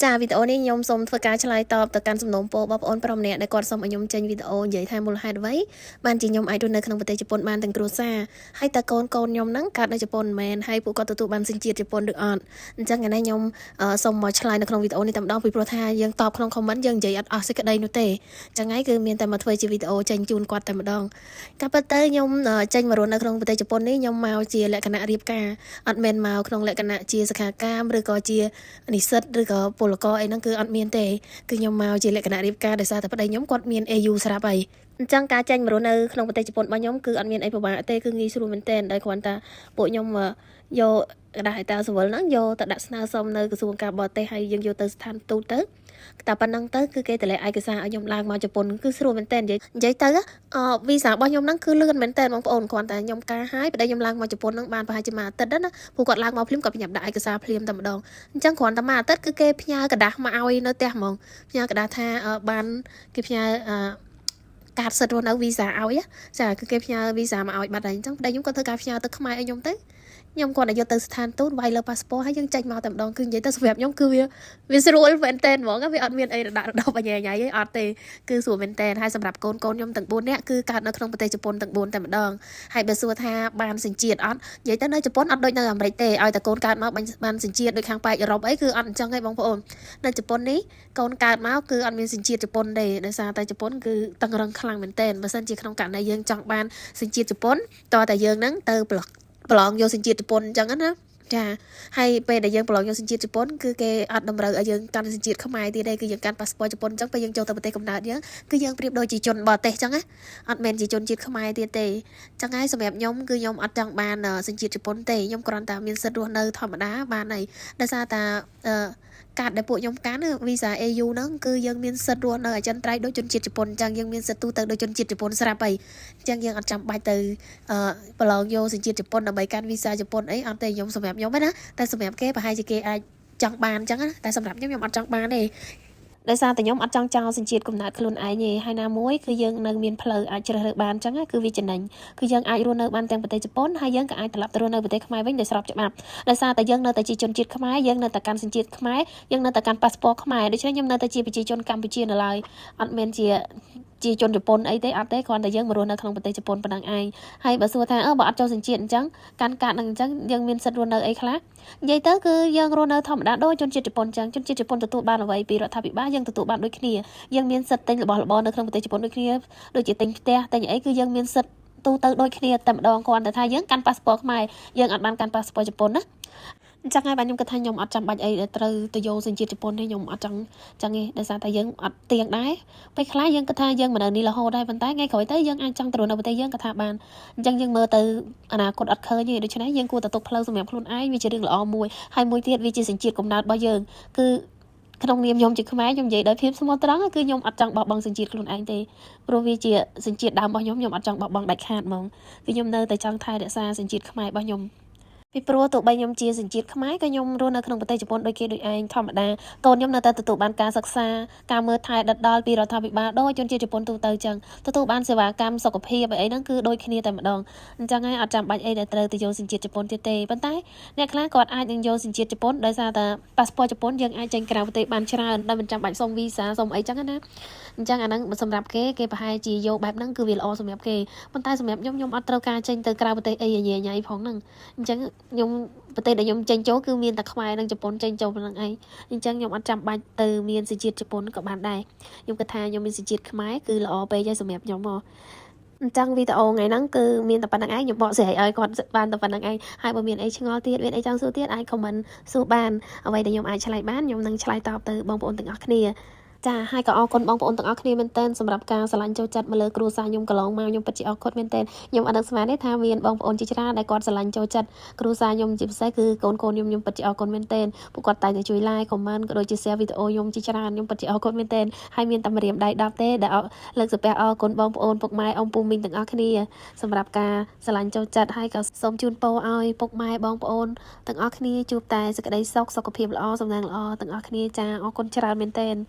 ចាវីដេអូនេះខ្ញុំសូមធ្វើការឆ្លើយតបទៅកាន់សំណូមពរបងប្អូនប្រុសម្នាក់ដែលគាត់សូមឲ្យខ្ញុំចេញវីដេអូនិយាយថាមូលហេតុអ្វីបានជាខ្ញុំអាចរស់នៅក្នុងប្រទេសជប៉ុនបានទាំងគ្រួសារហើយតើកូនខ្ញុំហ្នឹងកើតនៅជប៉ុនមិនមែនហើយពួកគាត់ទទួលបានសញ្ជាតិជប៉ុនឬអត់អញ្ចឹងថ្ងៃនេះខ្ញុំសូមមកឆ្លើយនៅក្នុងវីដេអូនេះតែម្ដងពីព្រោះថាយើងតបក្នុង comment យើងនិយាយអត់អស់សេចក្តីនោះទេអញ្ចឹងហើយគឺមានតែមកធ្វើជាវីដេអូចេញជូនគាត់តែម្ដងការពិតទៅខ្ញុំចេញមករស់នៅក្នុងប្រទេសជប៉ុននេះខ្ញុំមកជាលក្ខណៈរៀបការអត់មែនមកក្នុងលក្ខណៈជាសិក្ខាកាមឬក៏ជានិស្សិតឬក៏ពលករអីហ្នឹងគឺអត់មានទេគឺខ្ញុំមកជាលក្ខណៈរៀបការដោយសារតែប្តីខ្ញុំគាត់មាន AU ស្រាប់ហើយអញ្ចឹងការចេញមករស់នៅក្នុងប្រទេសជប៉ុនរបស់ខ្ញុំគឺអត់មានអីពិបាកទេគឺងាយស្រួលមែនទែនដោយគ្រាន់តែពួកខ្ញុំយកกระดาษតាសវលហ្នឹងយកទៅដាក់ស្នើសុំនៅក្រសួងការបរទេសហើយយើងយកទៅស្ថានទូតទៅតែប៉ុណ្ណឹងទៅគឺគេតម្លែងឯកសារឲ្យខ្ញុំឡើងមកជប៉ុនគឺស្រួលមែនទែននិយាយទៅវីសារបស់ខ្ញុំហ្នឹងគឺលឿនមែនទែនបងប្អូនគ្រាន់តែខ្ញុំការហើយប្តីខ្ញុំឡើងមកជប៉ុនហ្នឹងបានប្រហែលជាមួយអាទិត្យណាព្រោះគាត់ឡើងមកភ្លាមគាត់បញ្ញាប់ដាក់ឯកសារភ្លាមតែម្ដងអញ្ចឹងគ្រាន់តែមួយអាទិត្យគឺគេផ្ញើกระดาษមកឲ្យនៅផ្ទះហ្មងផ្ញើกระดาษថាបានគេផ្ញើកាតសិទ្ធិរស់នៅវីសាឲ្យចាគឺគេផ្ញើវីសាមកឲ្យបាត់ហើយអញ្ចឹងប្តីខ្ញុំគាត់ធ្វើការផ្ញើទៅខ្មែរឲ្យខ្ញុំទៅខ្ញុំគាត់ឲ្យយកទៅស្ថានទូតវាយលើប៉ាសពតហើយយើងចេញមកតែម្ដងគឺនិយាយទៅសម្រាប់ខ្ញុំគឺវាស្រួលមែនតើហ្មងវាអត់មានអីរដាក់រដប់អញញ៉ៃអីអត់ទេគឺស្រួលមែនតើហើយសម្រាប់កូនខ្ញុំទាំង4នាក់គឺកើតនៅក្នុងប្រទេសជប៉ុនទាំង4តែម្ដងហើយបើសួរថាបានសញ្ជាតិអត់និយាយទៅនៅជប៉ុនអត់ដូចនៅអាមេរិកទេឲ្យតែកូនកើតមកបានសញ្ជាតិដូចខាងប៉ែកអឺរ៉ុបអីគឺអត់អញ្ចឹងទេបងប្អូននៅជប៉ុននេះកូនកើតមកគឺអត់មានសញ្ជាតិជប៉ុនទេដោយសារតែជប៉ុនគឺតឹងរឹងខ្លាំងមែនតើបើសិនជាក្នុងករណីយើងចង់បានសញ្ជាតិជប៉ុនតើតែយើងហ្នឹងទៅប្រឡងយកសញ្ជាតិជប៉ុនអញ្ចឹងណាចាហើយពេលដែលយើងប្រឡងយកសញ្ជាតិជប៉ុនគឺគេអត់តម្រូវឲ្យយើងកាន់សញ្ជាតិខ្មែរទៀតទេគឺយើងកាន់ប៉ាសពតជប៉ុនអញ្ចឹងពេលយើងចូលទៅប្រទេសកំណើតយើងគឺយើងប្រៀបដូចជាជនបរទេសអញ្ចឹងណាអត់មែនជាជនជាតិខ្មែរទៀតទេអញ្ចឹងហើយសម្រាប់ខ្ញុំគឺខ្ញុំអត់ចង់បានសញ្ជាតិជប៉ុនទេខ្ញុំគ្រាន់តែមានសិទ្ធិរស់នៅធម្មតាបានហើយដោយសារតែកាតដែលពួកខ្ញុំកាន់វីសា AU ហ្នឹងគឺយើងមានសិទ្ធិរស់នៅអចិន្ត្រៃយ៍ដូចជនជាតិជប៉ុនអញ្ចឹងយើងមានសិទ្ធិទូទៅដូចជនជាតិជប៉ុនស្រាប់ហើយអញ្ចឹងយើងអត់ចាំបាច់ទៅប្រឡងយកសញ្ជាតិជប៉ុនដើម្បីកាន់វីសាជប៉ុនអីអត់ទេខ្ញុំសម្រាប់ខ្ញុំណាតែសម្រាប់គេប្រហែលជាគេអាចចង់បានអញ្ចឹងណាតែសម្រាប់ខ្ញុំអត់ចង់បានទេដោយសារតែខ្ញុំអត់ចង់ចោលសញ្ជាតិកំណើតខ្លួនឯងទេហើយណាមួយគឺយើងនៅមានផ្លូវអាចជ្រើសរើសបានអញ្ចឹងគឺវាចំណេញគឺយើងអាចរស់នៅបានទាំងប្រទេសជប៉ុនហើយយើងក៏អាចត្រឡប់ទៅរស់នៅប្រទេសខ្មែរវិញដោយស្របច្បាប់ដោយសារតែយើងនៅតែជាជនជាតិខ្មែរយើងនៅតែកាន់សញ្ជាតិខ្មែរយើងនៅតែកាន់ប៉ាសពតខ្មែរដូច្នេះខ្ញុំនៅតែជាប្រជាជនកម្ពុជានៅឡើយអត់មែនជាជនជប៉ុនអីទេអត់ទេគ្រាន់តែយើងមករស់នៅក្នុងប្រទេសជប៉ុនប៉ុណ្ណឹងឯងហើយបើសួរថាបើអត់ចូលសញ្ជាតិអញ្ចឹងកាន់កាតនឹងអញ្ចឹងយើងមានសិទ្ធិរស់នៅអីខ្លះនិយាយទៅគឺយើងរស់នៅធម្មតាដូចជនជាតិជប៉ុនអញ្ចឹងជនជាតិជប៉ុនទទួលបានអ្វីពីរដ្ឋាភិបាលយើងទទួលបានដូចគ្នាយើងមានសិទ្ធិទិញរបស់របរនៅក្នុងប្រទេសជប៉ុនដូចគ្នាដូចជាទិញផ្ទះទិញអីគឺយើងមានសិទ្ធិទូទៅដូចគ្នាតែម្ដងគ្រាន់តែថាយើងកាន់ប៉ាសពតខ្មែរយើងអត់បានកាន់ប៉ាសពតជប៉ុនណាអញ្ចឹងហើយបាទខ្ញុំគិតថាខ្ញុំអត់ចាំបាច់អីដែលត្រូវទៅយកសញ្ជាតិជប៉ុនទេខ្ញុំអត់ចង់ចឹងទេដោយសារតែយើងអត់ទៀងដែរពេលខ្លះយើងគិតថាយើងមិននៅនេះរហូតដែរប៉ុន្តែថ្ងៃក្រោយទៅយើងអាចចង់ទៅរស់នៅប្រទេសយើងក៏ថាបានអញ្ចឹងយើងមើលទៅអនាគតអត់ឃើញទេដូច្នេះយើងគួរតែទុកផ្លូវសម្រាប់ខ្លួនឯងវាជារឿងល្អមួយហើយមួយទៀតវាជាសញ្ជាតិកំណើតរបស់យើងគឺក្នុងនាមខ្ញុំជាខ្មែរខ្ញុំនិយាយដោយភាពស្មោះត្រង់គឺខ្ញុំអត់ចង់បោះបង់សញ្ជាតិខ្លួនឯងទេព្រោះវាជាសញ្ជាតិដើមរបស់ខ្ញុំអត់ចង់បោះបង់ដាច់ខាតហ្មងគឺខ្ញុំនៅតែចង់ថែរក្សាសញ្ជាតិខ្មែររបស់ខ្ញុំពីព្រោះទោះបីខ្ញុំជាសញ្ជាតិខ្មែរក៏ខ្ញុំរស់នៅក្នុងប្រទេសជប៉ុនដូចគេដូចឯងធម្មតាកូនខ្ញុំនៅតែទទួលបានការសិក្សាការមើលថែដិតដល់ពីរដ្ឋាភិបាលដោយជនជាតិជប៉ុនទូទៅចឹងទទួលបានសេវាកម្មសុខភាពអីហ្នឹងគឺដូចគ្នាតែម្ដងអញ្ចឹងហើយអត់ចាំបាច់អីដែលត្រូវទៅយកសញ្ជាតិជប៉ុនទៀតទេប៉ុន្តែអ្នកខ្លះគាត់អាចនឹងយកសញ្ជាតិជប៉ុនដោយសារតែប៉ាសពតជប៉ុនយើងអាចចេញក្រៅប្រទេសបានច្រើនដោយមិនចាំបាច់សុំវីសាសុំអីចឹងណាអញ្ចឹងអាហ្នឹងសម្រាប់គេប្រហែលជាយកបែបហ្នឹងគឺវាល្អសម្រាប់គេប៉ុន្តែសម្រាប់ខ្ញុំអត់ត្រូវការចេញទៅក្រៅប្រទេសអីញ៉ៃផងហ្នឹងអញ្ចឹងខ្ញុំប្រទេសដែលខ្ញុំចេញចូលគឺមានតែខ្មែរនិងជប៉ុនចេញចូលប៉ុណ្្នឹងឯងអញ្ចឹងខ្ញុំអត់ចាំបាច់ទៅមានសញ្ជាតិជប៉ុនក៏បានដែរខ្ញុំគិតថាខ្ញុំមានសញ្ជាតិខ្មែរគឺល្អពេកហើយសម្រាប់ខ្ញុំមកអញ្ចឹងវីដេអូថ្ងៃហ្នឹងគឺមានតែប៉ុណ្្នឹងឯងខ្ញុំបកស្រាយឲ្យគាត់បានតែប៉ុណ្្នឹងឯងហើយបើមានអីឆ្ងល់ទៀតមានអីចង់សួរទៀតអាច comment សួរបានអ្វីដែលខ្ញុំអាចឆ្លើយបានខ្ញុំនឹងឆ្លើយតបទៅបងប្អូនទាំងអស់គ្នាចាហើយក៏អរគុណបងប្អូនទាំងអស់គ្នាមែនទែនសម្រាប់ការស្រឡាញ់ចូលចិត្តមកលើគ្រួសារខ្ញុំកន្លងមកខ្ញុំពិតជាអរគុណមែនទែនខ្ញុំអត់នឹកស្មានទេថាមានបងប្អូនជាច្រើនដែលគាត់ស្រឡាញ់ចូលចិត្តគ្រួសារខ្ញុំជាពិសេសគឺកូនខ្ញុំពិតជាអរគុណមែនទែនពួកគាត់តែងតែជួយ like comment ក៏ដូចជា share វីដេអូខ្ញុំជាច្រើនខ្ញុំពិតជាអរគុណមែនទែនហើយមានតែម្រាមដៃ10ទេដែលលើកសំពះអរគុណបងប្អូនពុកម៉ែអ៊ំពូមីងទាំងអស់គ្នាសម្រាប់ការស្រឡាញ់ចូលចិត្តហើយក៏សូមជូនពរឲ្យពុកម៉ែបងប្អូនទាំងអស់គ្នាជួបតែសេចក្តីសុខសុខភាពល្អសំណាងល្អទាំងអស់គ្នាចាអរគុណច្រើនមែនទែន